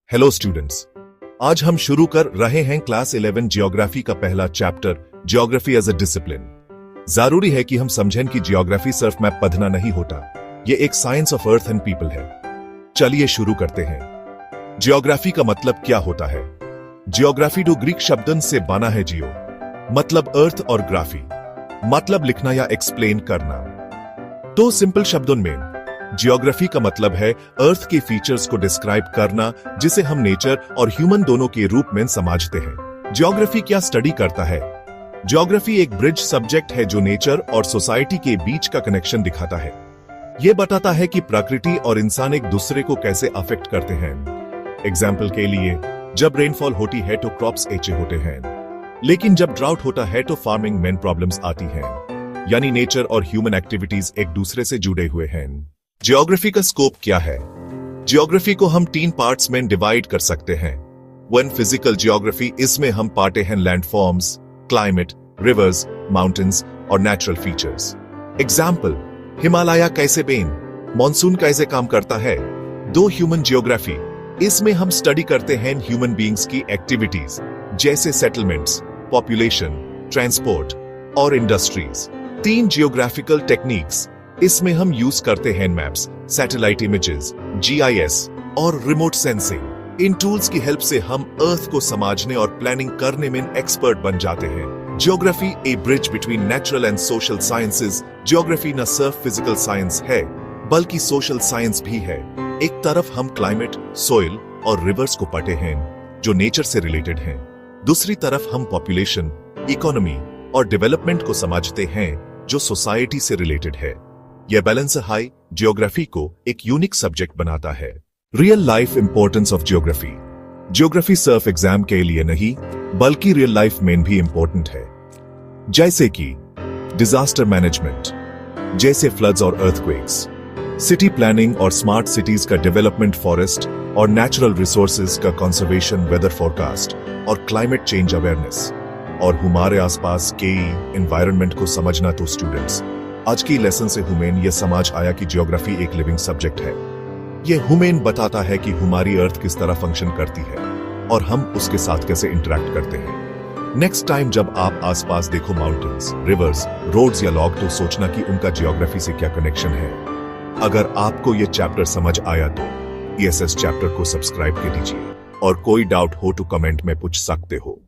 Hello students, आज हम शुरू कर रहे हैं क्लास 11 ज्योग्राफी का पहला chapter, geography as a discipline. जरूरी है कि हम समझें कि ज्योग्राफी सिर्फ मैप पढ़ना नहीं होता, ये एक science of earth and people है। चलिए शुरू करते हैं। ज्योग्राफी का मतलब क्या होता है? ज्योग्राफी दो ग्रीक शब्दों से बना है। जियो मतलब अर्थ और ग्राफी मतलब लिखना या एक्सप्लेन करना। तो सिंपल शब्दों में ज्योग्राफी का मतलब है अर्थ के फीचर्स को डिस्क्राइब करना, जिसे हम नेचर और ह्यूमन दोनों के रूप में समझते हैं। ज्योग्राफी क्या स्टडी करता है? ज्योग्राफी एक ब्रिज सब्जेक्ट है जो नेचर और सोसाइटी के बीच का कनेक्शन दिखाता है। यह बताता है कि प्रकृति और इंसान एक दूसरे को कैसे अफेक्ट करते हैं। एग्जाम्पल के लिए, जब रेनफॉल होती है तो क्रॉप्स अच्छे होते हैं, लेकिन जब ड्राउट होता है तो फार्मिंग में प्रॉब्लम्स आती हैं। यानी नेचर और ह्यूमन एक्टिविटीज एक दूसरे से जुड़े हुए हैं। ज्योग्राफी का स्कोप क्या है? ज्योग्राफी को हम 3 पार्ट्स में डिवाइड कर सकते हैं। 1 फिजिकल ज्योग्राफी, इसमें हम पाते हैं लैंडफॉर्म्स, क्लाइमेट, रिवर्स, माउंटेन्स और नेचुरल फीचर्स। एग्जाम्पल, हिमालय कैसे बेन, मॉनसून कैसे काम करता है। 2 ह्यूमन ज्योग्राफी, इसमें हम स्टडी करते हैं ह्यूमन बीइंग्स की एक्टिविटीज जैसे सेटलमेंट्स, पॉपुलेशन, ट्रांसपोर्ट और इंडस्ट्रीज। 3 जियोग्राफिकल टेक्निक्स, इसमें हम यूज करते हैं मैप्स, सैटेलाइट इमेजेस, GIS और रिमोट सेंसिंग। इन टूल्स की हेल्प से हम अर्थ को समझने और प्लानिंग करने में एक्सपर्ट बन जाते हैं। Geography A bridge between natural and social sciences. Geography न सिर्फ फिजिकल साइंस है बल्कि सोशल साइंस भी है। एक तरफ हम क्लाइमेट, सोइल और रिवर्स को पढ़ते हैं जो नेचर से रिलेटेड हैं। दूसरी तरफ हम पॉपुलेशन, इकोनॉमी और डेवलपमेंट को समझते हैं जो सोसाइटी से रिलेटेड है। यह बैलेंस हाई ज्योग्राफी को एक यूनिक सब्जेक्ट बनाता है। Real life importance of geography. Geography सिर्फ एग्जाम के लिए नहीं बल्कि रियल लाइफ में भी इंपॉर्टेंट है, जैसे कि डिजास्टर मैनेजमेंट, जैसे फ्लड्स और अर्थक्वेक्स, सिटी प्लानिंग और स्मार्ट सिटीज का डेवलपमेंट, फॉरेस्ट और नेचुरल रिसोर्सेज का कंजर्वेशन, वेदर फोरकास्ट और क्लाइमेट चेंज अवेयरनेस, और हमारे आसपास के एनवायरनमेंट को समझना। तो स्टूडेंट्स, आज की लेसन से हमें यह समझ आया कि ज्योग्राफी एक लिविंग सब्जेक्ट है। यह हमें बताता है कि हमारी अर्थ किस तरह फंक्शन करती है और हम उसके साथ कैसे इंटरेक्ट करते हैं। नेक्स्ट टाइम जब आप आसपास देखो माउंटेन्स, रिवर्स, रोड्स या लॉग, तो सोचना कि उनका ज्योग्राफी से क्या कनेक्शन है। अगर आपको यह चैप्टर समझ आया तो ESS चैप्टर को सब्सक्राइब कर दीजिए और कोई डाउट हो तो कमेंट में पूछ सकते हो।